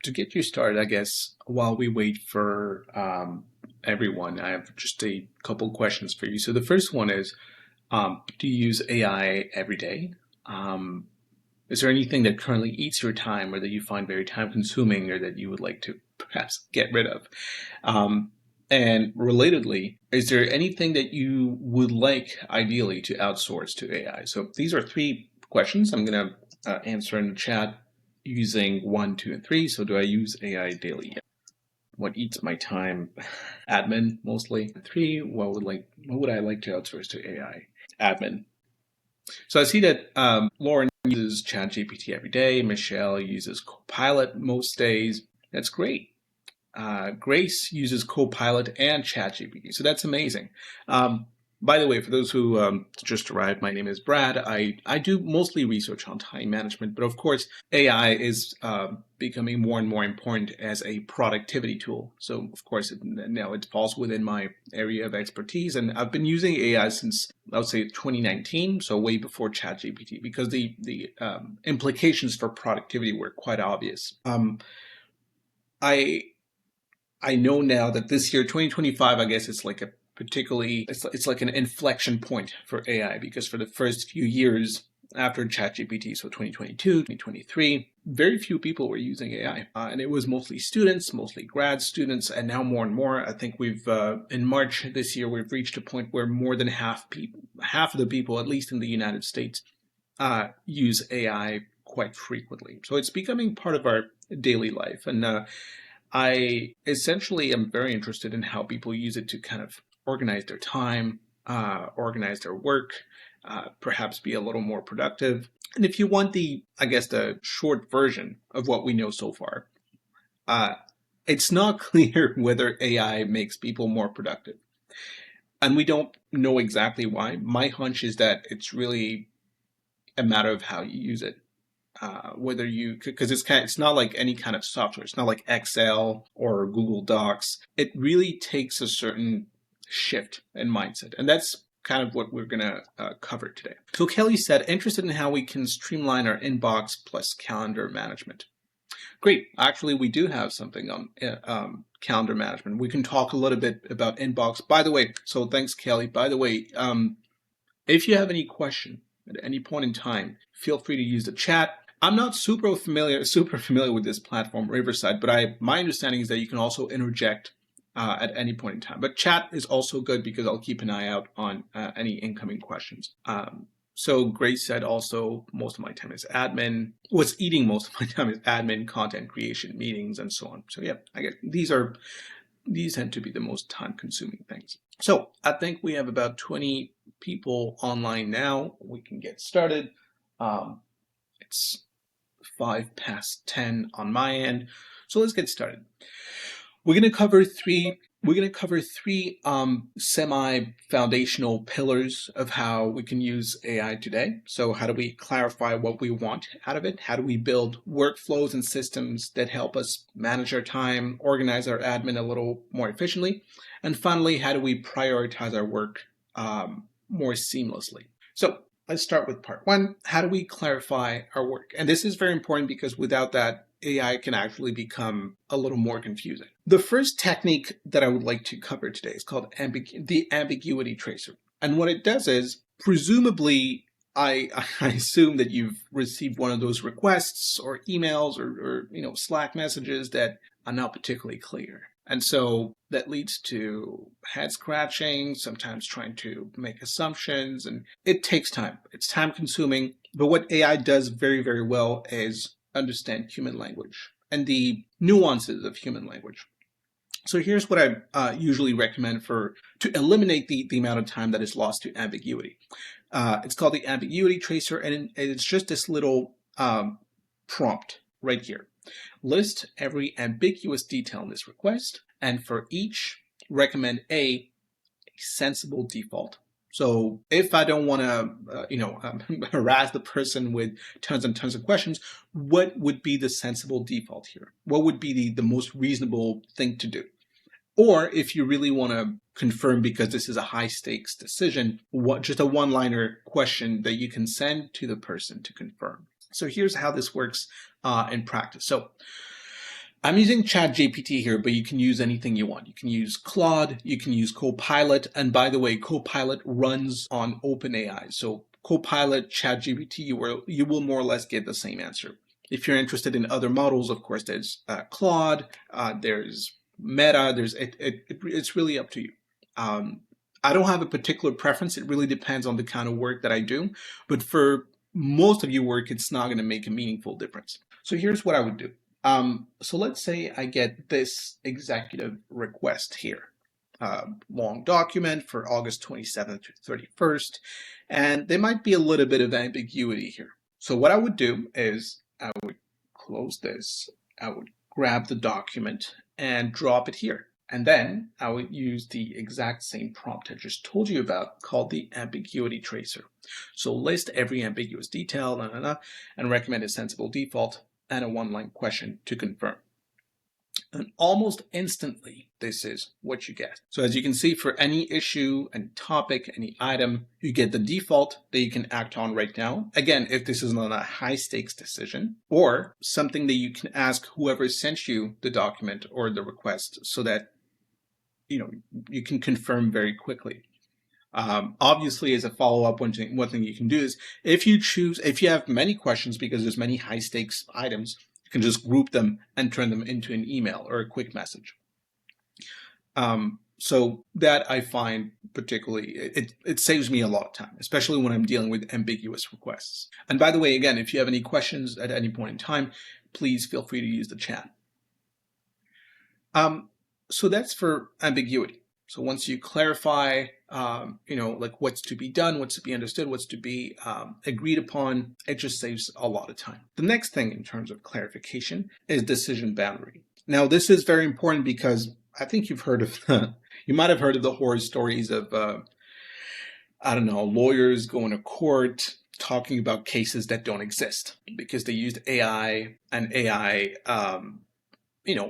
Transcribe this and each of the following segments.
To get you started, I guess, while we wait for everyone, I have just a couple questions for you. So the first one is, do you use AI every day? Um, is there anything that currently eats your time or that you find very time consuming or that you would like to perhaps get rid of? Um, and relatedly, is there anything that you would like ideally to outsource to AI? So these are three questions I'm going to answer in the chat using one, two, and three. So do I use AI daily? What eats my time? Admin mostly. Three, what would I like to outsource to AI? Admin. So I see that Lauren uses ChatGPT every day. Michelle uses Copilot most days. That's great. Grace uses Copilot and ChatGPT, so that's amazing. By the way, for those who just arrived, my name is Brad. I do mostly research on time management, but of course, AI is becoming more and more important as a productivity tool. So, of course, now it falls within my area of expertise, and I've been using AI since I would say 2019, so way before ChatGPT, because the implications for productivity were quite obvious. I I know now that this year, 2025, I guess it's like a particularly, it's like an inflection point for AI because for the first few years after ChatGPT, so 2022, 2023, very few people were using AI. And it was mostly students, mostly grad students, and now more and more. I think in March this year, we've reached a point where more than half of the people, at least in the United States, use AI quite frequently. So it's becoming part of our daily life. And I essentially am very interested in how people use it to kind of organize their time, organize their work, perhaps be a little more productive. And if you want I guess, the short version of what we know so far, uh, it's not clear whether AI makes people more productive. And we don't know exactly why. My hunch is that it's really a matter of how you use it. Whether you because it's not like any kind of software. It's not like Excel or Google Docs. It really takes a certain shift in mindset, and that's kind of what we're gonna cover today. So Kelly said, interested in how we can streamline our inbox plus calendar management. Great. Actually, we do have something on calendar management. We can talk a little bit about inbox. By the way, so thanks, Kelly. By the way, if you have any question at any point in time, feel free to use the chat. I'm not super familiar with this platform, Riverside, but my understanding is that you can also interject at any point in time. But chat is also good because I'll keep an eye out on any incoming questions. So Grace said also most of my time is admin. What's eating most of my time is admin, content creation, meetings, and so on. So yeah, I guess these tend to be the most time-consuming things. So I think we have about 20 people online now. We can get started. It's 10:05 on my end. So let's get started. We're going to cover three semi-foundational pillars of how we can use AI today. So how do we clarify what we want out of it? How do we build workflows and systems that help us manage our time, organize our admin a little more efficiently? And finally, how do we prioritize our work more seamlessly? So let's start with part one. How do we clarify our work? And this is very important because without that, AI can actually become a little more confusing. The first technique that I would like to cover today is called the ambiguity tracer. And what it does is, presumably, I assume that you've received one of those requests or emails or Slack messages that are not particularly clear. And so that leads to head scratching, sometimes trying to make assumptions, and it takes time. It's time consuming. But what AI does very, very well is understand human language and the nuances of human language. So here's what I usually recommend to eliminate the amount of time that is lost to ambiguity. It's called the ambiguity tracer, and it's just this little prompt right here. List every ambiguous detail in this request, and for each, recommend a sensible default. So if I don't want to, harass the person with tons and tons of questions, what would be the sensible default here? What would be the most reasonable thing to do? Or if you really want to confirm, because this is a high stakes decision, just a one-liner question that you can send to the person to confirm. So here's how this works in practice. So I'm using ChatGPT here, but you can use anything you want. You can use Claude, you can use Copilot, and by the way, Copilot runs on OpenAI. So Copilot, ChatGPT, you will more or less get the same answer. If you're interested in other models, of course, there's Claude, there's Meta, it's really up to you. I don't have a particular preference. It really depends on the kind of work that I do. But for most of your work, it's not going to make a meaningful difference. So here's what I would do. So let's say I get this executive request here, long document for August 27th to 31st, and there might be a little bit of ambiguity here. So what I would do is I would close this, I would grab the document and drop it here. And then I would use the exact same prompt I just told you about called the ambiguity tracer. So list every ambiguous detail, and recommend a sensible default and a one-line question to confirm. And almost instantly, this is what you get. So as you can see, for any issue, any topic, any item, you get the default that you can act on right now. Again, if this is not a high stakes decision or something that you can ask whoever sent you the document or the request so that you can confirm very quickly. Obviously, as a follow-up, one thing you can do is if you have many questions because there's many high stakes items, you can just group them and turn them into an email or a quick message. So that I find particularly, it saves me a lot of time, especially when I'm dealing with ambiguous requests. And by the way, again, if you have any questions at any point in time, please feel free to use the chat. So that's for ambiguity. So once you clarify, like what's to be done, what's to be understood, what's to be agreed upon, it just saves a lot of time. The next thing in terms of clarification is decision boundary. Now, this is very important because I think you might have heard of the horror stories of, lawyers going to court talking about cases that don't exist because they used AI, and AI,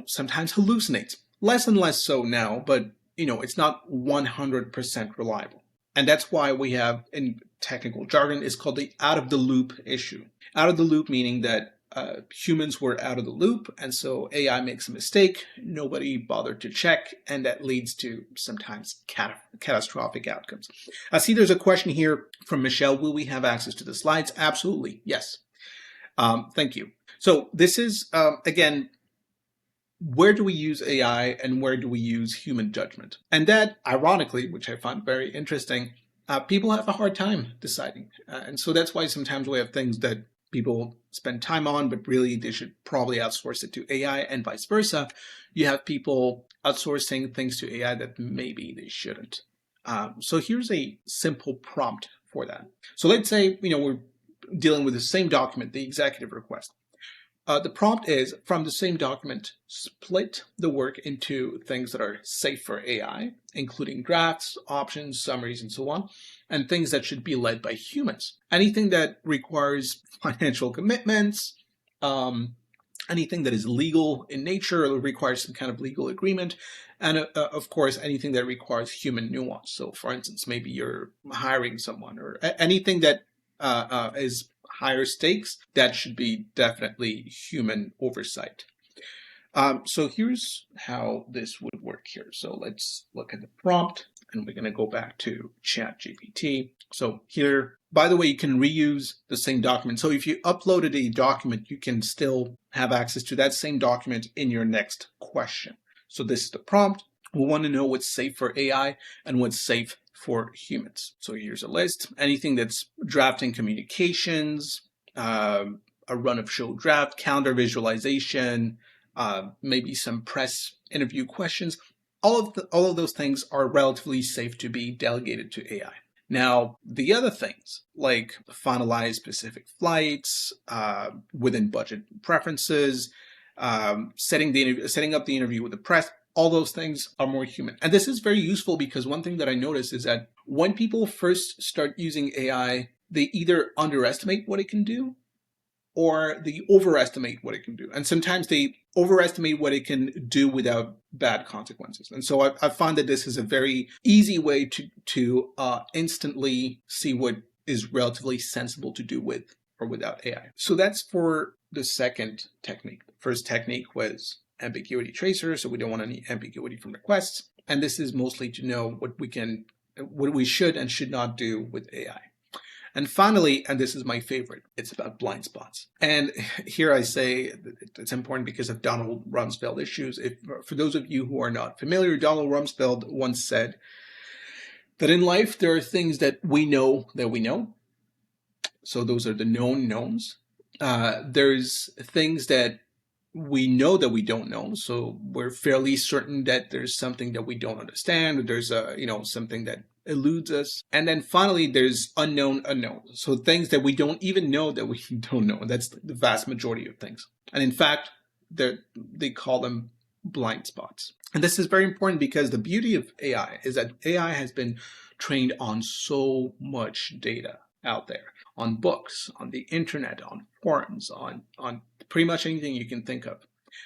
sometimes hallucinates. Less and less so now, but it's not 100% reliable. And that's why we have, in technical jargon, it's called the out of the loop issue. Out of the loop meaning that humans were out of the loop, and so AI makes a mistake, nobody bothered to check, and that leads to sometimes catastrophic outcomes. I see there's a question here from Michelle. Will we have access to the slides? Absolutely, yes. Thank you. So this is, again, where do we use AI and where do we use human judgment? And that, ironically, which I find very interesting, people have a hard time deciding. And so that's why sometimes we have things that people spend time on, but really they should probably outsource it to AI, and vice versa. You have people outsourcing things to AI that maybe they shouldn't. So here's a simple prompt for that. So let's say, we're dealing with the same document, the executive request. The prompt is, from the same document, split the work into things that are safe for AI, including drafts, options, summaries, and so on, and things that should be led by humans. Anything that requires financial commitments, anything that is legal in nature or requires some kind of legal agreement, and of course, anything that requires human nuance. So for instance, maybe you're hiring someone, or anything that is higher stakes, that should be definitely human oversight. So here's how this would work here. So let's look at the prompt, and we're going to go back to ChatGPT. So here, by the way, you can reuse the same document. So if you uploaded a document, you can still have access to that same document in your next question. So this is the prompt. We want to know what's safe for AI and what's safe for humans. So here's a list. Anything that's drafting communications, a run of show draft, calendar visualization, maybe some press interview questions. All of those things are relatively safe to be delegated to AI. Now, the other things, like finalize specific flights, within budget preferences, setting up the interview with the press, all those things are more human. And this is very useful because one thing that I noticed is that when people first start using AI, they either underestimate what it can do or they overestimate what it can do. And sometimes they overestimate what it can do without bad consequences. And so I find that this is a very easy way to instantly see what is relatively sensible to do with or without AI. So that's for the second technique. The first technique was ambiguity tracer, so we don't want any ambiguity from requests. And this is mostly to know what we should and should not do with AI. And finally, and this is my favorite, it's about blind spots. And here I say it's important because of Donald Rumsfeld issues. For those of you who are not familiar, Donald Rumsfeld once said that in life there are things that we know. So those are the known knowns. There's things that we know that we don't know. So we're fairly certain that there's something that we don't understand, or there's something that eludes us. And then finally, there's unknown unknowns. So things that we don't even know that we don't know. That's the vast majority of things. And in fact, they call them blind spots. And this is very important because the beauty of AI is that AI has been trained on so much data out there, on books, on the internet, on forums, on pretty much anything you can think of.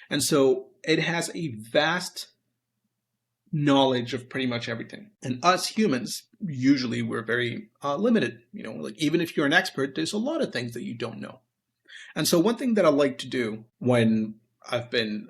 And so it has a vast knowledge of pretty much everything. And us humans, usually we're very limited. Like even if you're an expert, there's a lot of things that you don't know. And so one thing that I like to do when I've been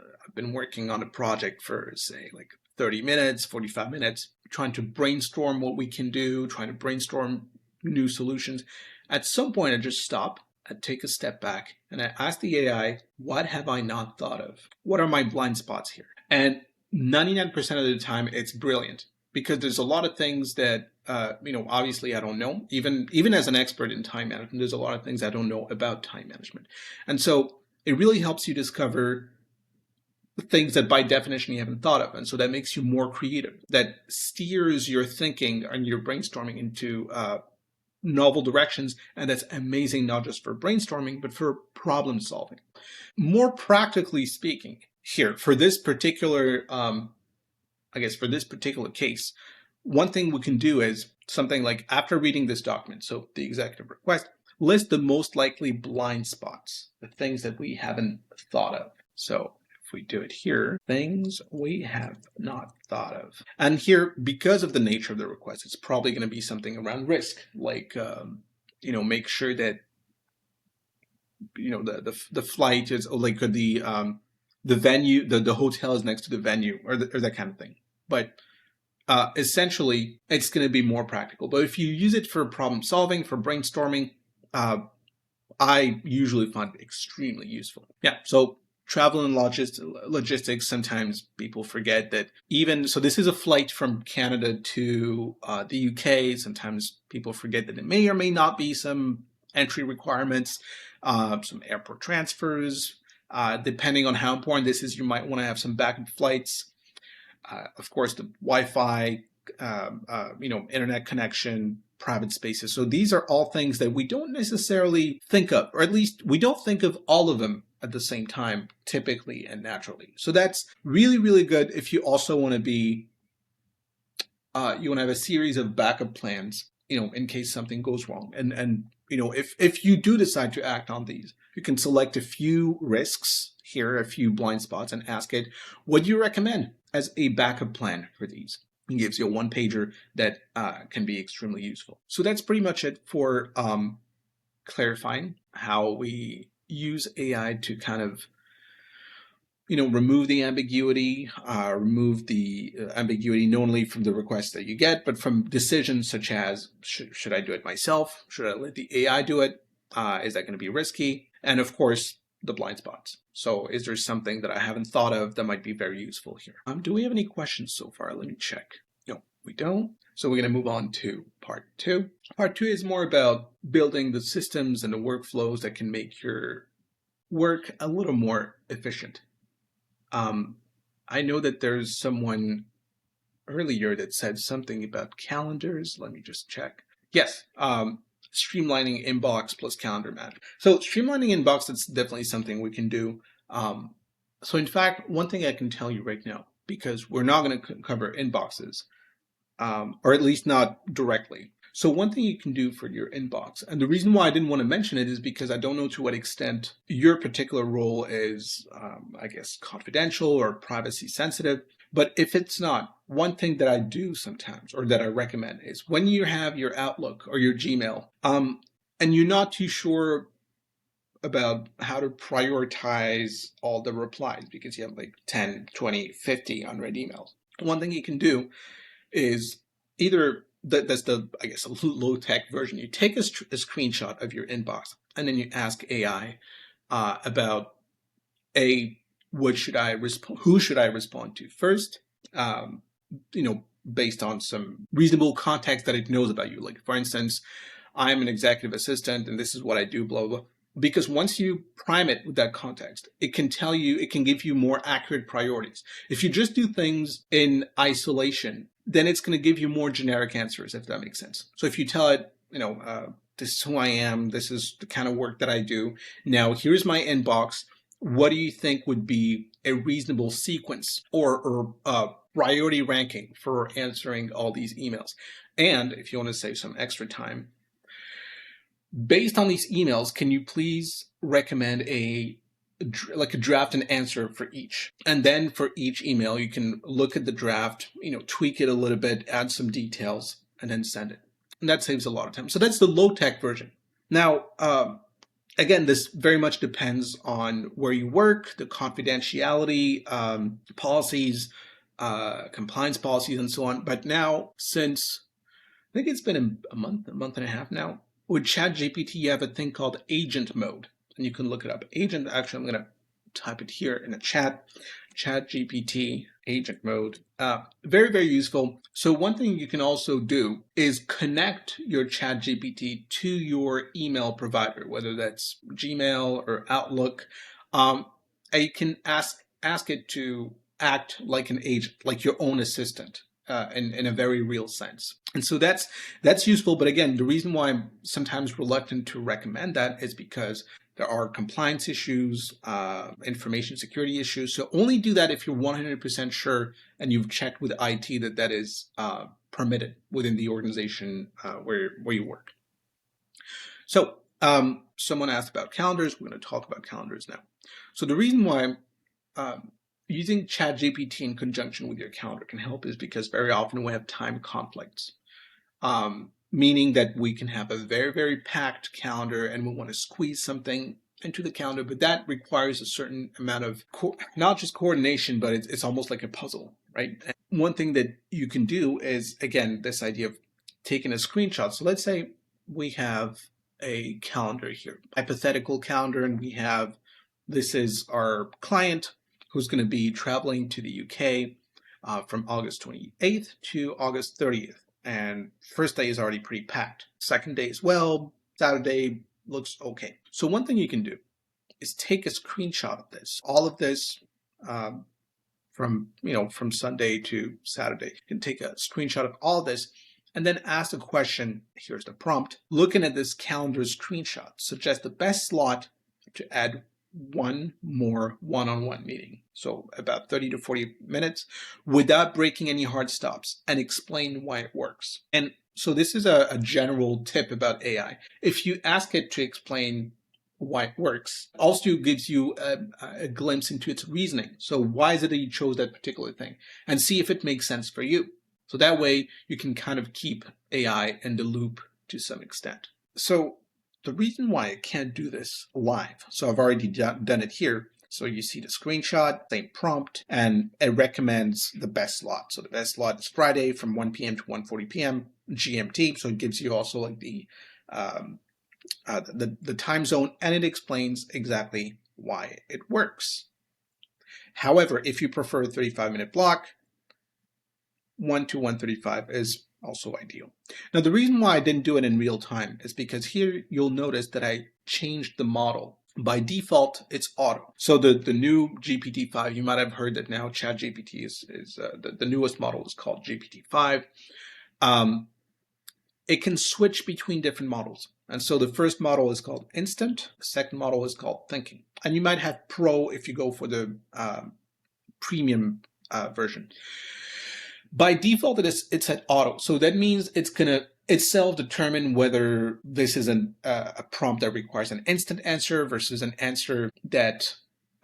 working on a project for, say, like 30 minutes, 45 minutes, trying to brainstorm what we can do, trying to brainstorm new solutions. At some point, I just stop, I take a step back, and I ask the AI, what have I not thought of? What are my blind spots here? And 99% of the time, it's brilliant because there's a lot of things that, obviously I don't know. Even as an expert in time management, there's a lot of things I don't know about time management. And so it really helps you discover things that by definition you haven't thought of. And so that makes you more creative. That steers your thinking and your brainstorming into novel directions. And that's amazing, not just for brainstorming, but for problem solving. More practically speaking, here, for this particular, for this particular case, one thing we can do is something like after reading this document, so the executive request, list the most likely blind spots, the things that we haven't thought of. So if we do it here, things we have not thought of. And here, because of the nature of the request, it's probably going to be something around risk, like, make sure that, the flight is, or like the venue, the hotel is next to the venue, or that kind of thing. But essentially, it's going to be more practical. But if you use it for problem solving, for brainstorming, I usually find it extremely useful. Yeah, so travel and logistics, sometimes people forget that so this is a flight from Canada to the UK. Sometimes people forget that there may or may not be some entry requirements, some airport transfers. Depending on how important this is, you might want to have some backup flights. Of course, the Wi-Fi, internet connection, private spaces. So these are all things that we don't necessarily think of, or at least we don't think of all of them at the same time, typically and naturally. So that's really, really good if you also want to be, you want to have a series of backup plans, in case something goes wrong. And if you do decide to act on these, you can select a few risks here, a few blind spots, and ask it, what do you recommend as a backup plan for these? It gives you a one-pager that can be extremely useful. So that's pretty much it for clarifying how we use AI to kind of, remove the ambiguity, remove the ambiguity not only from the requests that you get, but from decisions such as, should I do it myself? Should I let the AI do it? Is that going to be risky? And of course, the blind spots. So is there something that I haven't thought of that might be very useful here? Do we have any questions so far? Let me check. No, we don't. So we're going to move on to part 2. Part 2 is more about building the systems and the workflows that can make your work a little more efficient. I know that there's someone earlier that said something about calendars. Let me just check. Yes, streamlining inbox plus calendar management. So streamlining inbox, that's definitely something we can do. So in fact, one thing I can tell you right now, because we're not going to cover inboxes, or at least not directly. So one thing you can do for your inbox, and the reason why I didn't want to mention it is because I don't know to what extent your particular role is, confidential or privacy sensitive. But if it's not, one thing that I do sometimes, or that I recommend, is when you have your Outlook or your Gmail, and you're not too sure about how to prioritize all the replies because you have like 10, 20, 50 unread emails. One thing you can do is either that's the, I guess, a low tech version. You take a screenshot of your inbox and then you ask AI about what should I respond? Who should I respond to first? Um, based on some reasonable context that it knows about you. Like, for instance, I'm an executive assistant and this is what I do, blah, blah. Because once you prime it with that context, it can give you more accurate priorities. If you just do things in isolation, then it's going to give you more generic answers, if that makes sense. So if you tell it, this is who I am, this is the kind of work that I do. Now, here's my inbox. What do you think would be a reasonable sequence or priority ranking for answering all these emails? And if you want to save some extra time, based on these emails, can you please recommend a draft and answer for each? And then for each email, you can look at the draft, tweak it a little bit, add some details, and then send it. And that saves a lot of time. So that's the low-tech version. Now, again, this very much depends on where you work, the confidentiality policies, compliance policies, and so on. But now, since I think it's been a month and a half now, with ChatGPT, you have a thing called agent mode, and you can look it up. Agent, actually, I'm going to type it here in a chat. ChatGPT agent mode. Very, very useful. So one thing you can also do is connect your ChatGPT to your email provider, whether that's Gmail or Outlook. And you can ask it to act like an agent, like your own assistant. In a very real sense. And so that's useful. But again, the reason why I'm sometimes reluctant to recommend that is because there are compliance issues, information security issues. So only do that if you're 100% sure and you've checked with IT that is permitted within the organization where you work. So someone asked about calendars. We're going to talk about calendars now. So the reason why using ChatGPT in conjunction with your calendar can help is because very often we have time conflicts, meaning that we can have a very, very packed calendar and we want to squeeze something into the calendar, but that requires a certain amount of not just coordination, but it's almost like a puzzle, right? And one thing that you can do is, again, this idea of taking a screenshot. So let's say we have a calendar here, hypothetical calendar, and this is our client who's going to be traveling to the UK from August 28th to August 30th. And first day is already pretty packed. Second day as well. Saturday looks okay. So one thing you can do is take a screenshot of this. All of this from Sunday to Saturday. You can take a screenshot of all this and then ask the question. Here's the prompt. Looking at this calendar screenshot, suggest the best slot to add one more one-on-one meeting. So about 30 to 40 minutes without breaking any hard stops, and explain why it works. And so this is a general tip about AI. If you ask it to explain why it works, also gives you a glimpse into its reasoning. So why is it that you chose that particular thing? And see if it makes sense for you. So that way you can kind of keep AI in the loop to some extent. So the reason why I can't do this live, so I've already done it here. So you see the screenshot, same prompt, and it recommends the best slot. So the best slot is Friday from 1 p.m. to 1:40 p.m. GMT. So it gives you also like the time zone, and it explains exactly why it works. However, if you prefer a 35-minute block, 1 to 1:35 is also ideal. Now, the reason why I didn't do it in real time is because here you'll notice that I changed the model. By default, it's auto. So the new GPT-5, you might have heard that now ChatGPT is the newest model is called GPT-5. It can switch between different models. And so the first model is called Instant. The second model is called Thinking. And you might have Pro if you go for the premium version. By default, it's at auto. So that means it's going to itself determine whether this is a prompt that requires an instant answer versus an answer that,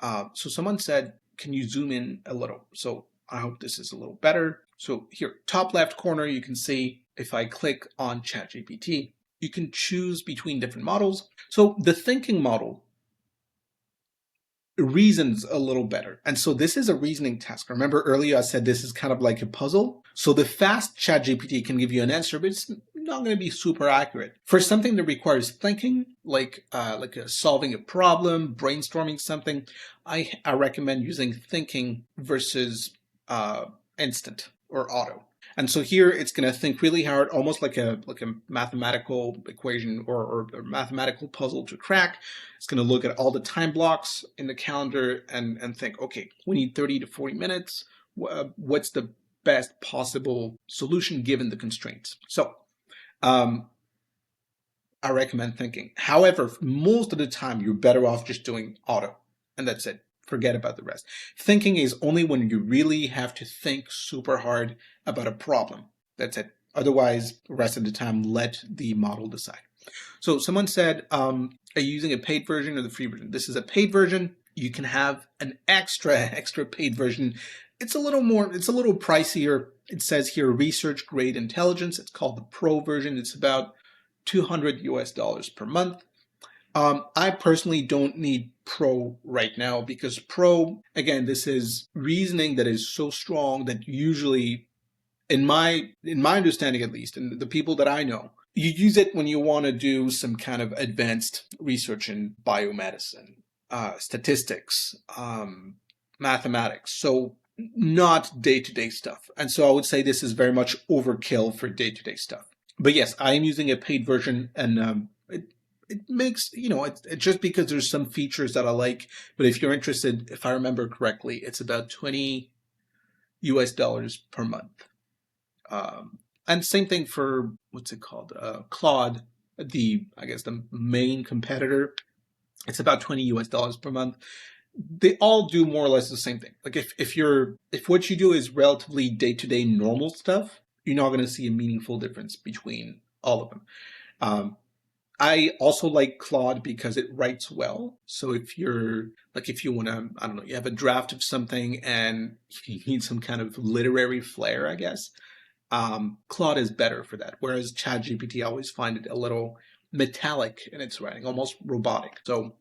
so someone said, can you zoom in a little? So I hope this is a little better. So here, top left corner, you can see if I click on ChatGPT, you can choose between different models. So the thinking model reasons a little better. And so this is a reasoning task. Remember earlier I said this is kind of like a puzzle. So the fast ChatGPT can give you an answer, but it's not going to be super accurate. For something that requires thinking, like solving a problem, brainstorming something, I recommend using thinking versus instant or auto. And so here it's going to think really hard, almost like a mathematical equation or mathematical puzzle to crack. It's going to look at all the time blocks in the calendar and think, okay, we need 30 to 40 minutes. What's the best possible solution given the constraints? So I recommend thinking. However, most of the time, you're better off just doing auto, and that's it. Forget about the rest. Thinking is only when you really have to think super hard about a problem. That's it. Otherwise, the rest of the time, let the model decide. So someone said, are you using a paid version or the free version? This is a paid version. You can have an extra paid version. It's a little pricier. It says here research grade intelligence. It's called the pro version. It's about $200 per month. I personally don't need Pro right now because Pro, again, this is reasoning that is so strong that usually, in my understanding at least, and the people that I know, you use it when you want to do some kind of advanced research in biomedicine, statistics, mathematics. So not day-to-day stuff. And so I would say this is very much overkill for day-to-day stuff. But yes, I am using a paid version, and it makes, it just because there's some features that I like. But if you're interested, if I remember correctly, it's about $20 per month. And same thing for what's it called? Claude, I guess the main competitor. It's about $20 per month. They all do more or less the same thing. Like if what you do is relatively day-to-day normal stuff, you're not going to see a meaningful difference between all of them. I also like Claude because it writes well. So if you want to, I don't know, you have a draft of something and you need some kind of literary flair, I guess, Claude is better for that. Whereas ChatGPT, I always find it a little metallic in its writing, almost robotic. So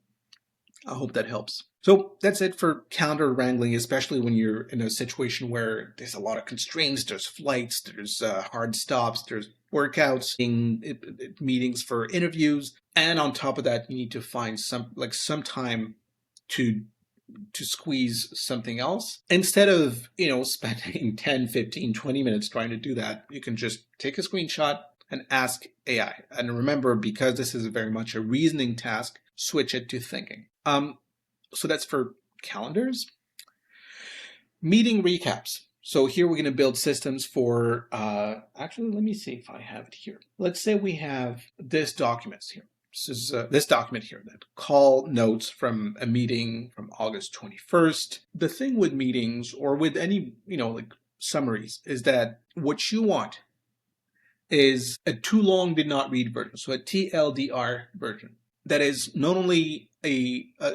I hope that helps. So that's it for calendar wrangling, especially when you're in a situation where there's a lot of constraints, there's flights, there's hard stops, there's workouts, meetings for interviews. And on top of that, you need to find some time to squeeze something else. Instead of, spending 10, 15, 20 minutes trying to do that, you can just take a screenshot and ask AI. And remember, because this is very much a reasoning task, switch it to thinking. So that's for calendars. Meeting recaps. So here we're going to build systems for, actually, let me see if I have it here. Let's say we have this document here. This is this document here, that call notes from a meeting from August 21st. The thing with meetings or with any, like summaries is that what you want is a too long did not read version. So a TLDR version that is not only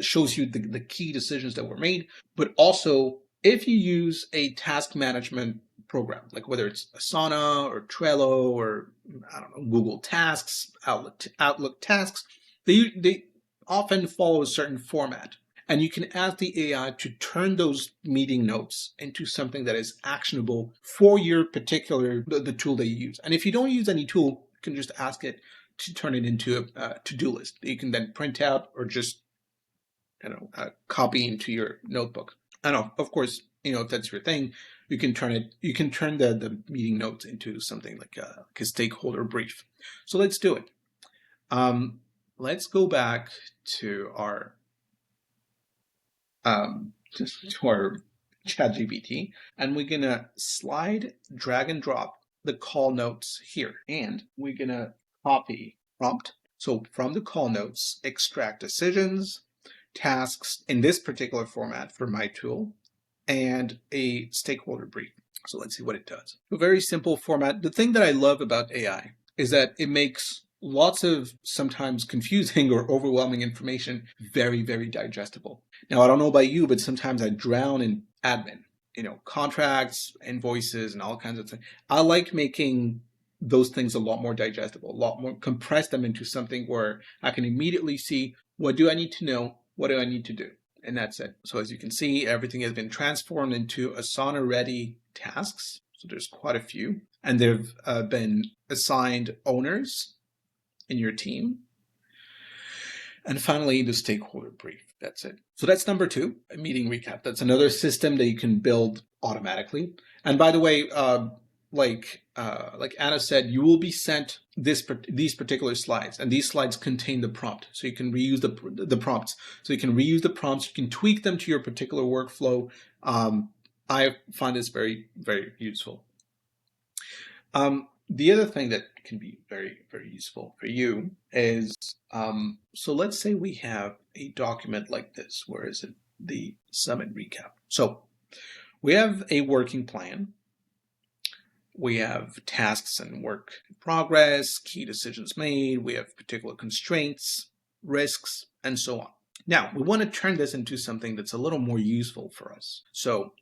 shows you the key decisions that were made, but also if you use a task management program, like whether it's Asana or Trello or I don't know, Google Tasks, Outlook Tasks, they often follow a certain format. And you can ask the AI to turn those meeting notes into something that is actionable for your particular, the tool that you use. And if you don't use any tool, you can just ask it to turn it into a to-do list that you can then print out or just, copy into your notebook. And of course, if that's your thing, you can turn the meeting notes into something like a stakeholder brief. So let's do it. Let's go back to our ChatGPT, and we're gonna drag and drop the call notes here, and we're gonna copy prompt. So from the call notes, extract decisions, tasks in this particular format for my tool, and a stakeholder brief. So let's see what it does. A very simple format. The thing that I love about AI is that it makes lots of sometimes confusing or overwhelming information very, very digestible. Now, I don't know about you, but sometimes I drown in admin, contracts, invoices, and all kinds of things. I like making those things a lot more digestible, a lot more, compress them into something where I can immediately see, what do I need to know? What do I need to do? and that's it. So as you can see, everything has been transformed into Asana-ready tasks. So there's quite a few, and they've been assigned owners in your team. And finally, the stakeholder brief. That's it. So that's number 2, a meeting recap. That's another system that you can build automatically. And by the way, like Anna said, you will be sent these particular slides, and these slides contain the prompt, so you can reuse the prompts. So you can reuse the prompts. You can tweak them to your particular workflow. I find this very, very useful. The other thing that can be very, very useful for you is, so let's say we have a document like this. Where is it? The summit recap. So we have a working plan. We have tasks and work in progress, key decisions made. We have particular constraints, risks, and so on. Now, we want to turn this into something that's a little more useful for us. So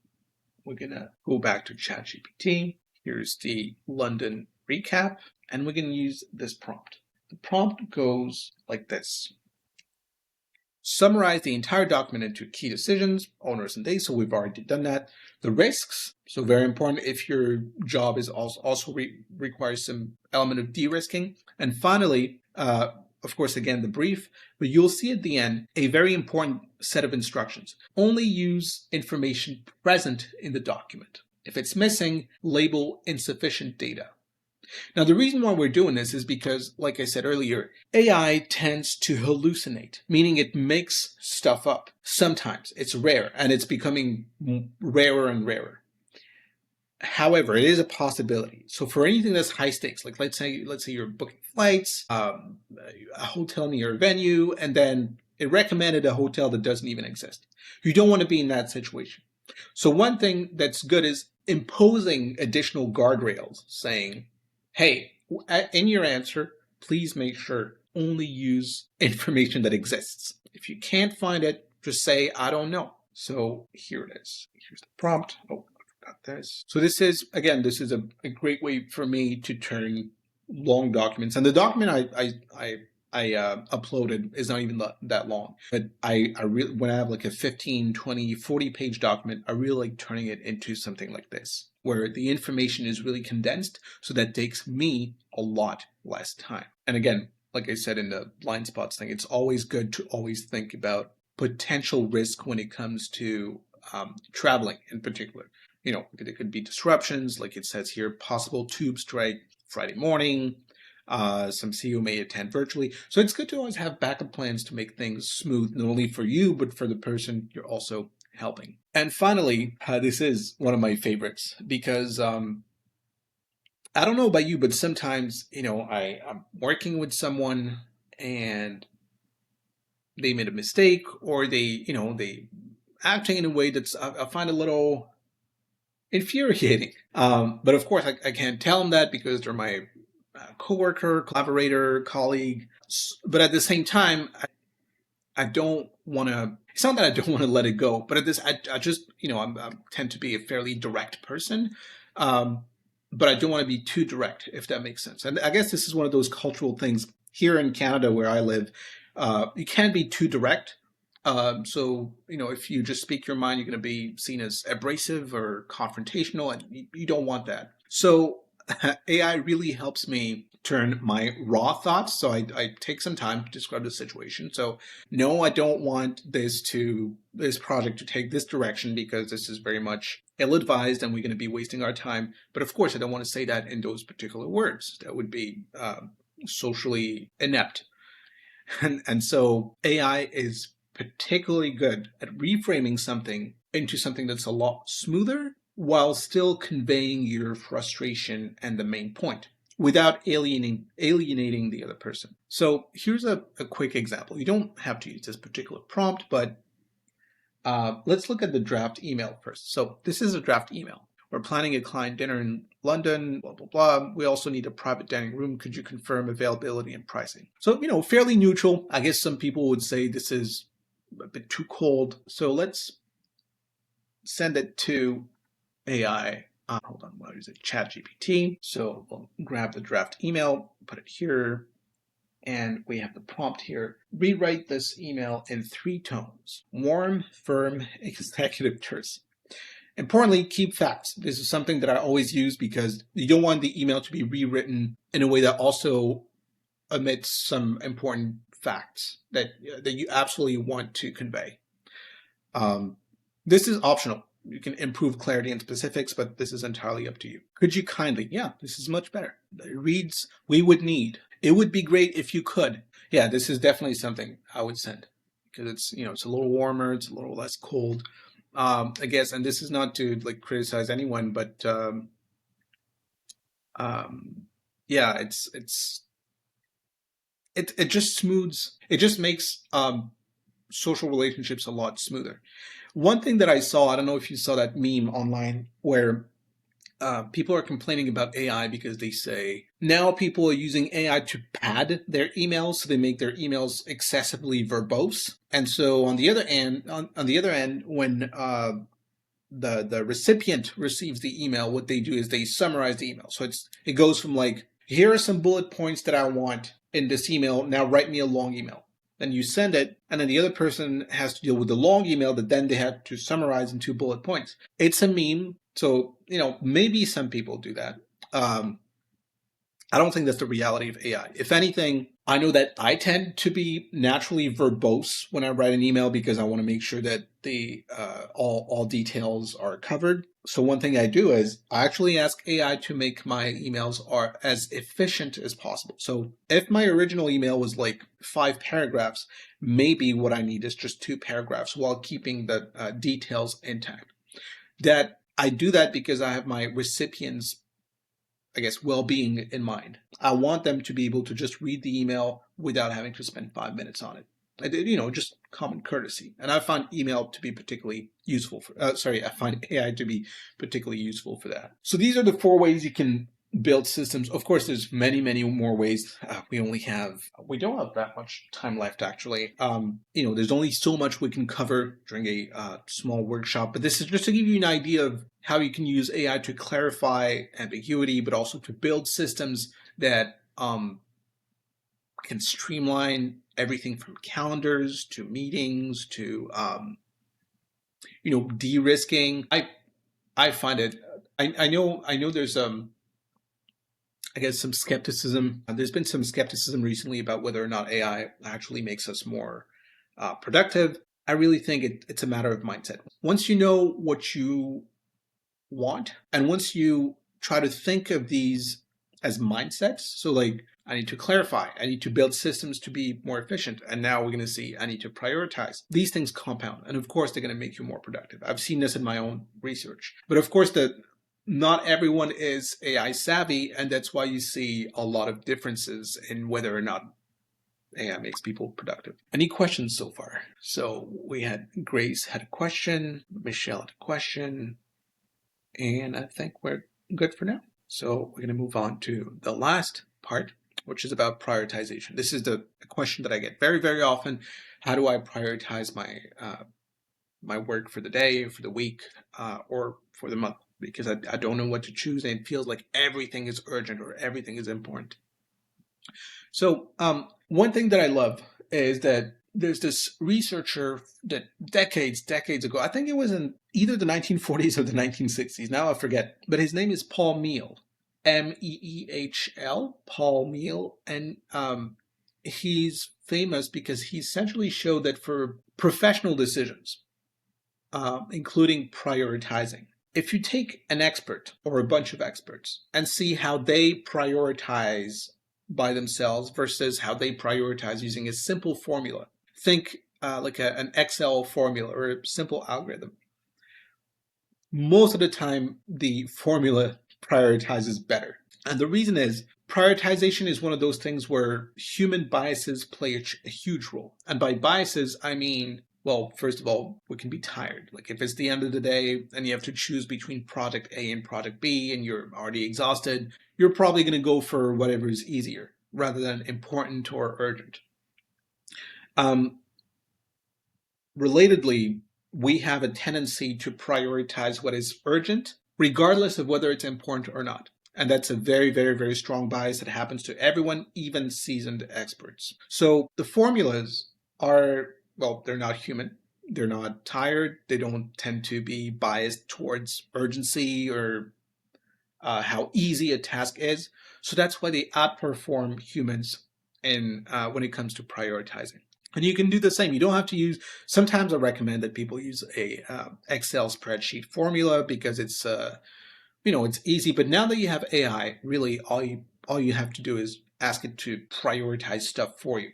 we're going to go back to ChatGPT. Here's the London recap, and we're going to use this prompt. The prompt goes like this. Summarize the entire document into key decisions, owners and dates. So we've already done that. The risks. So very important if your job is also requires some element of de-risking. And finally, of course, again, the brief, but you'll see at the end a very important set of instructions. Only use information present in the document. If it's missing, label insufficient data. Now, the reason why we're doing this is because, like I said earlier, AI tends to hallucinate, meaning it makes stuff up. Sometimes it's rare, and it's becoming rarer and rarer. However, it is a possibility. So for anything that's high stakes, like let's say you're booking flights, a hotel near a venue, and then it recommended a hotel that doesn't even exist. You don't want to be in that situation. So one thing that's good is imposing additional guardrails, saying, hey, in your answer, please make sure only use information that exists. If you can't find it, just say, I don't know. So here it is. Here's the prompt. Oh, I forgot this. So this is a great way for me to turn long documents. And the document I uploaded is not even that long, but I really, when I have like a 15, 20, 40 page document, I really like turning it into something like this, where the information is really condensed, so that takes me a lot less time. And again, like I said in the blind spots thing, it's always good to always think about potential risk when it comes to traveling in particular. You know, there could be disruptions, like it says here, possible tube strike Friday morning. Some CEO may attend virtually. So it's good to always have backup plans to make things smooth, not only for you, but for the person you're also helping. And finally, this is one of my favorites because I don't know about you, but sometimes, you know, I'm working with someone and they made a mistake, or they acting in a way that's I find a little infuriating. But of course, I can't tell them that because they're my coworker, collaborator, colleague. But at the same time, I don't want to. It's not that I don't want to let it go, but at this, I just, I tend to be a fairly direct person. But I don't want to be too direct, if that makes sense. And I guess this is one of those cultural things here in Canada where I live. You can't be too direct. So, if you just speak your mind, you're going to be seen as abrasive or confrontational, and you don't want that. So AI really helps me turn my raw thoughts. So I take some time to describe the situation. So no, I don't want this project to take this direction because this is very much ill-advised and we're going to be wasting our time. But of course, I don't want to say that in those particular words. That would be socially inept. And so AI is particularly good at reframing something into something that's a lot smoother while still conveying your frustration and the main point without alienating the other person. So here's a quick example. You don't have to use this particular prompt, but let's look at the draft email first. So this is a draft email. We're planning a client dinner in London, blah, blah, blah. We also need a private dining room. Could you confirm availability and pricing? So, fairly neutral. I guess some people would say this is a bit too cold. So let's send it to AI. Hold on, what is it? ChatGPT. So we'll grab the draft email, put it here. And we have the prompt here. Rewrite this email in 3 tones: warm, firm, executive, terse. Importantly, keep facts. This is something that I always use because you don't want the email to be rewritten in a way that also omits some important facts that you absolutely want to convey. This is optional. You can improve clarity and specifics, but this is entirely up to you. Could you kindly? Yeah, this is much better. It reads, we would need. It would be great if you could. Yeah, this is definitely something I would send because it's a little warmer, it's a little less cold. I guess, and this is not to like criticize anyone, but yeah, it just smooths. It just makes social relationships a lot smoother. One thing that I saw, I don't know if you saw that meme online where people are complaining about AI because they say now people are using AI to pad their emails, so they make their emails excessively verbose. And so on the other end, on the other end, when the recipient receives the email, what they do is they summarize the email. So it goes from like, here are some bullet points that I want in this email. Now write me a long email. Then you send it, and then the other person has to deal with the long email that then they have to summarize into bullet points. It's a meme, so maybe some people do that. I don't think that's the reality of AI. If anything, I know that I tend to be naturally verbose when I write an email because I want to make sure that the all details are covered. So one thing I do is I actually ask AI to make my emails are as efficient as possible. So if my original email was like 5 paragraphs, maybe what I need is just 2 paragraphs while keeping the details intact. That I do that because I have my recipients, I guess, well-being in mind. I want them to be able to just read the email without having to spend 5 minutes on it. Just common courtesy. And I find email to be particularly useful for, I find AI to be particularly useful for that. So these are the 4 ways you can build systems. Of course, there's many, many more ways. We don't have that much time left, actually. There's only so much we can cover during a small workshop, but this is just to give you an idea of how you can use AI to clarify ambiguity, but also to build systems that can streamline everything from calendars to meetings to de-risking. I find it. I know there's I guess some skepticism. There's been some skepticism recently about whether or not AI actually makes us more productive. I really think it's a matter of mindset. Once you know what you want, and once you try to think of these as mindsets, so like, I need to clarify, I need to build systems to be more efficient, and now we're going to see I need to prioritize. These things compound, and of course they're going to make you more productive. I've seen this in my own research, but of course not everyone is AI savvy, and that's why you see a lot of differences in whether or not AI makes people productive. Any questions so far? So we had Grace had a question, Michelle had a question, and I think we're good for now. So we're going to move on to the last part, which is about prioritization. This is the question that I get very, very often. How do I prioritize my work for the day, for the week, or for the month? Because I don't know what to choose, and it feels like everything is urgent or everything is important. So one thing that I love is that there's this researcher that decades ago, I think it was in either the 1940s or the 1960s, now I forget, but his name is Paul Meehl, Meehl, Paul Meehl, and he's famous because he essentially showed that for professional decisions, including prioritizing, if you take an expert or a bunch of experts and see how they prioritize by themselves versus how they prioritize using a simple formula, think like an Excel formula or a simple algorithm. Most of the time, the formula prioritizes better. And the reason is prioritization is one of those things where human biases play a huge role. And by biases, I mean, well, first of all, we can be tired. Like if it's the end of the day and you have to choose between product A and product B and you're already exhausted, you're probably going to go for whatever is easier rather than important or urgent. Relatedly, we have a tendency to prioritize what is urgent, regardless of whether it's important or not. And that's a very, very, very strong bias that happens to everyone, even seasoned experts. So the formulas are, well, they're not human. They're not tired. They don't tend to be biased towards urgency or how easy a task is. So that's why they outperform humans in when it comes to prioritizing. And you can do the same. You don't have to use. Sometimes I recommend that people use a Excel spreadsheet formula because it's it's easy. But now that you have AI, really all you have to do is ask it to prioritize stuff for you.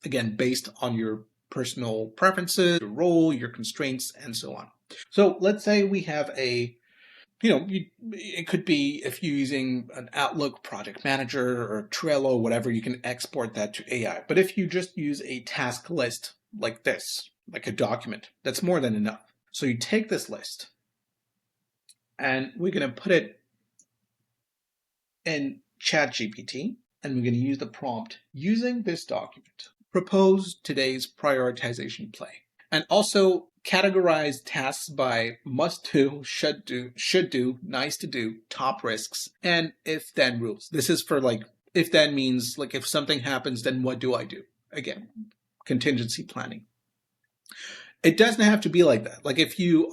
Again, based on your personal preferences, your role, your constraints, and so on. So let's say we have it could be if you're using an Outlook project manager or Trello, whatever, you can export that to AI. But if you just use a task list like this, like a document, that's more than enough. So you take this list and we're going to put it in ChatGPT and we're going to use the prompt using this document. Propose today's prioritization play. And also categorize tasks by must do, should do, nice to do, top risks, and if then rules. This is for like if then means like if something happens, then what do I do? Again, contingency planning. It doesn't have to be like that. Like if you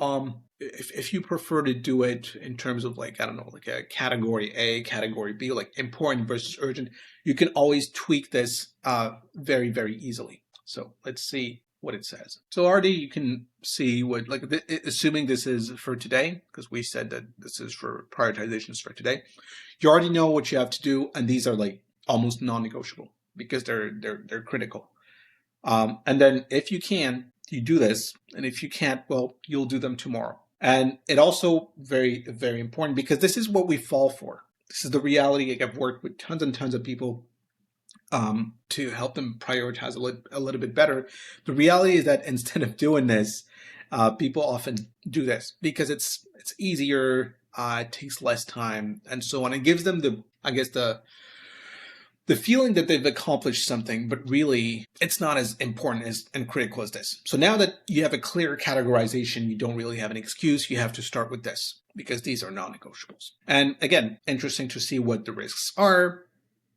prefer to do it in terms of like I don't know, like a category A, category B, like important versus urgent, you can always tweak this very, very easily. So let's see what it says. So already you can see what like assuming this is for today, because we said that this is for prioritizations for today. You already know what you have to do, and these are like almost non-negotiable because they're critical. And then if you can, you do this. And if you can't, well, you'll do them tomorrow. And it also very, very important because this is what we fall for. This is the reality. Like I've worked with tons and tons of people to help them prioritize a little bit better. The reality is that instead of doing this, people often do this because it's easier, it takes less time, and so on. It gives them the feeling that they've accomplished something, but really it's not as important as and critical as this. So now that you have a clear categorization, you don't really have an excuse. You have to start with this because these are non-negotiables. And again, interesting to see what the risks are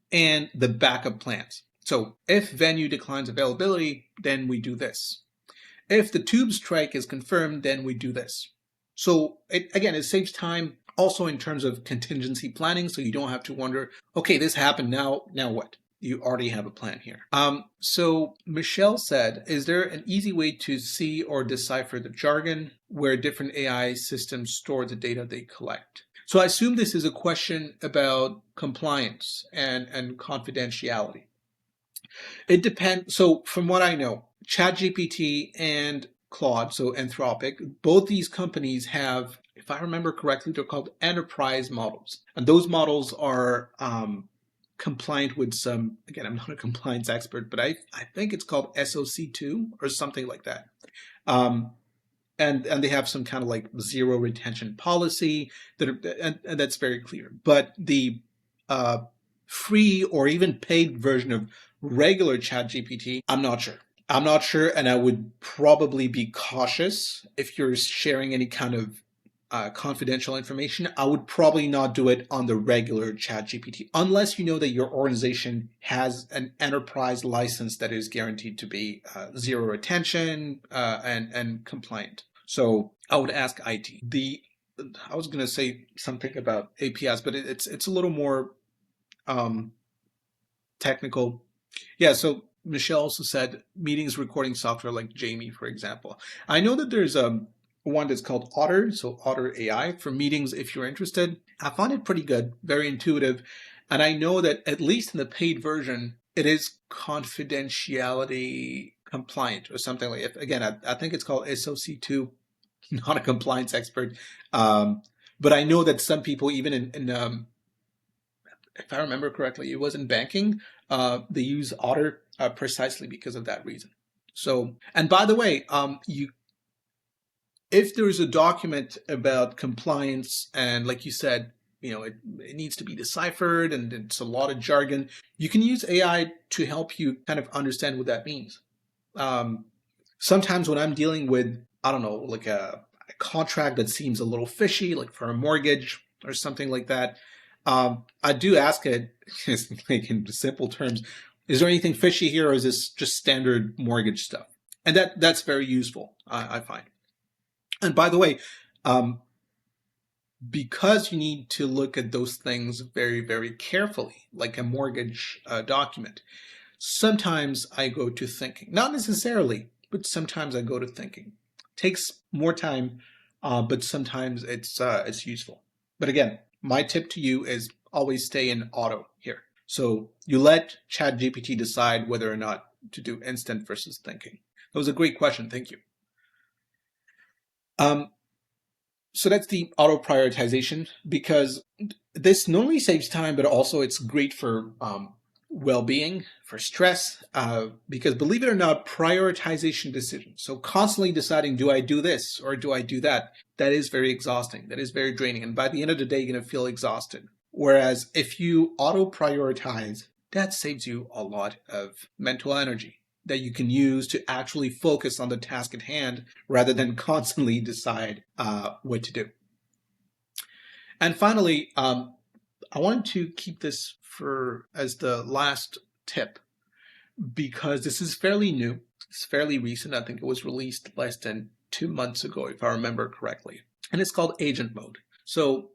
and the backup plans. So if venue declines availability, then we do this. If the tube strike is confirmed, then we do this. So it saves time also in terms of contingency planning. So you don't have to wonder, okay, this happened now what? You already have a plan here. So Michelle said, is there an easy way to see or decipher the jargon where different AI systems store the data they collect? So I assume this is a question about compliance and confidentiality. It depends. So from what I know, ChatGPT and Claude, so Anthropic, both these companies have, if I remember correctly, they're called enterprise models. And those models are compliant with some, again, I'm not a compliance expert, but I think it's called SOC2 or something like that. Um, and they have some kind of like zero retention policy and that's very clear. But the uh, free or even paid version of regular ChatGPT, I'm not sure. I'm not sure, and I would probably be cautious if you're sharing any kind of confidential information. I would probably not do it on the regular ChatGPT unless you know that your organization has an enterprise license that is guaranteed to be zero retention and compliant. So I would ask IT. I was going to say something about APIs, but it's a little more technical. Yeah, so Michelle also said meetings recording software like Jamie, for example. I know that there's one that's called Otter, so Otter AI for meetings if you're interested. I found it pretty good, very intuitive. And I know that at least in the paid version, it is confidentiality compliant or something like it. Again, I think it's called SOC2, not a compliance expert. Um, but I know that some people, even in if I remember correctly, it was in banking. They use Otter precisely because of that reason. So, and by the way, if there's a document about compliance and, like you said, it needs to be deciphered and it's a lot of jargon, you can use AI to help you kind of understand what that means. Um, Sometimes when I'm dealing with, I don't know, like a contract that seems a little fishy, like for a mortgage or something like that, I do ask it, like in simple terms, is there anything fishy here, or is this just standard mortgage stuff? And that's very useful, I find. And by the way, um, because you need to look at those things very, very carefully, like a mortgage document, sometimes I go to thinking. Not necessarily, but sometimes I go to thinking. Takes more time, but sometimes it's useful. But again, my tip to you is always stay in auto here. So you let ChatGPT decide whether or not to do instant versus thinking. That was a great question. Thank you. Um, so that's the auto prioritization, because this not only saves time, but also it's great for well-being, for stress, because believe it or not, prioritization decisions, so constantly deciding, do I do this or do I do that, that is very exhausting, that is very draining, and by the end of the day you're going to feel exhausted. Whereas if you auto prioritize, that saves you a lot of mental energy that you can use to actually focus on the task at hand rather than constantly decide what to do. And finally, I wanted to keep this for as the last tip, because this is fairly new. It's fairly recent. I think it was released less than 2 months ago, if I remember correctly. And it's called agent mode. So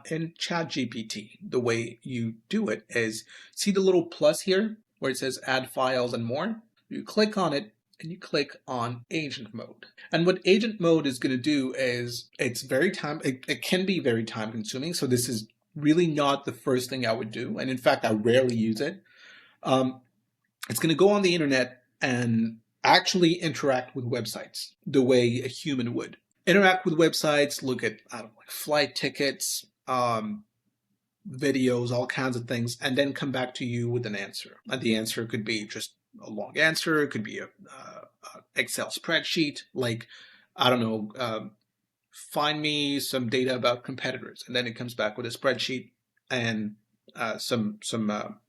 in ChatGPT, the way you do it is, see the little plus here where it says add files and more? You click on it and you click on agent mode. And what agent mode is going to do is, it can be very time consuming. So this is really not the first thing I would do. And in fact, I rarely use it. It's going to go on the internet and actually interact with websites the way a human would. Interact with websites, look at, I don't know, like flight tickets, videos, all kinds of things, and then come back to you with an answer. And the answer could be just a long answer. It could be a Excel spreadsheet, like, I don't know, find me some data about competitors, and then it comes back with a spreadsheet and some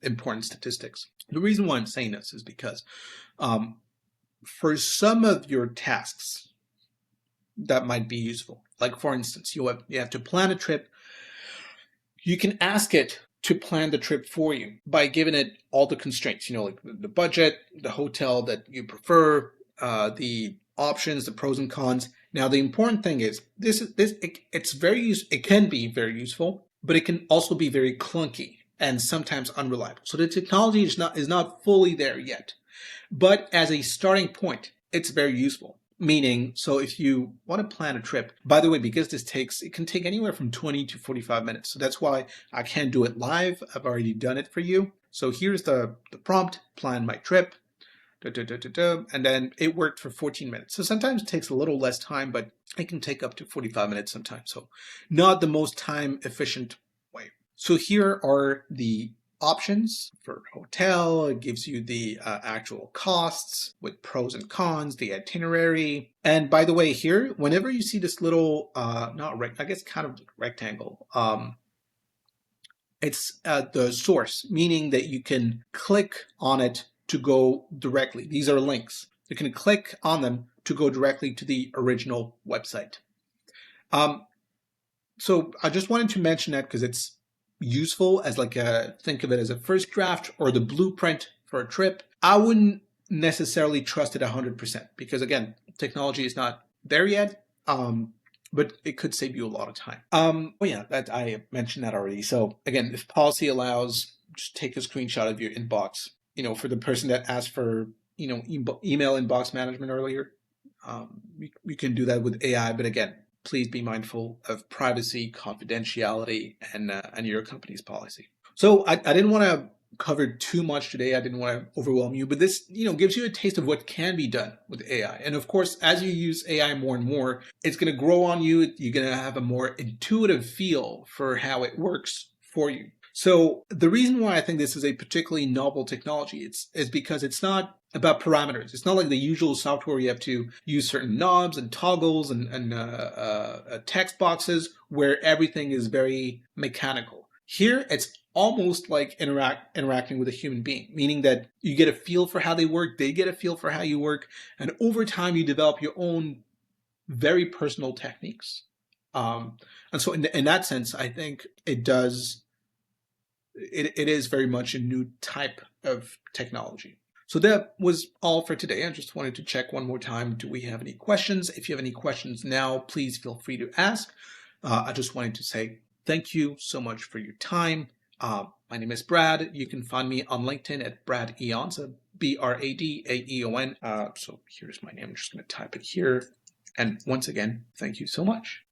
important statistics. The reason why I'm saying this is because for some of your tasks that might be useful, like for instance, you have to plan a trip. You can ask it to plan the trip for you by giving it all the constraints, like the budget, the hotel that you prefer, the options, the pros and cons. Now, the important thing is it can be very useful, but it can also be very clunky and sometimes unreliable. So the technology is not fully there yet. But as a starting point, it's very useful. Meaning, so if you want to plan a trip, by the way, because it can take anywhere from 20 to 45 minutes. So that's why I can't do it live. I've already done it for you. So here's the prompt, plan my trip, and then it worked for 14 minutes. So sometimes it takes a little less time, but it can take up to 45 minutes sometimes. So not the most time efficient way. So here are the options for hotel. It gives you the actual costs with pros and cons, the itinerary. And by the way, here, whenever you see this little, I guess kind of rectangle, it's the source, meaning that you can click on it to go directly. These are links. You can click on them to go directly to the original website. So I just wanted to mention that because it's useful as think of it as a first draft or the blueprint for a trip. I wouldn't necessarily trust it 100% because, again, technology is not there yet. But it could save you a lot of time. Oh yeah, that I mentioned that already. So again, if policy allows, just take a screenshot of your inbox. For the person that asked for, email inbox management earlier, you can do that with AI. But again, please be mindful of privacy, confidentiality, and your company's policy. So I didn't want to cover too much today. I didn't want to overwhelm you, but this, gives you a taste of what can be done with AI. And of course, as you use AI more and more, it's going to grow on you. You're going to have a more intuitive feel for how it works for you. So the reason why I think this is a particularly novel technology is because it's not about parameters. It's not like the usual software where you have to use certain knobs and toggles and text boxes where everything is very mechanical. Here, it's almost like interacting with a human being, meaning that you get a feel for how they work, they get a feel for how you work, and over time you develop your own very personal techniques. And so in that sense, I think it does it is very much a new type of technology. So that was all for today. I just wanted to check one more time. Do we have any questions? If you have any questions now, please feel free to ask. I just wanted to say thank you so much for your time. My name is Brad. You can find me on LinkedIn at Brad Eon, so BRADAEON. So here's my name. I'm just going to type it here. And once again, thank you so much.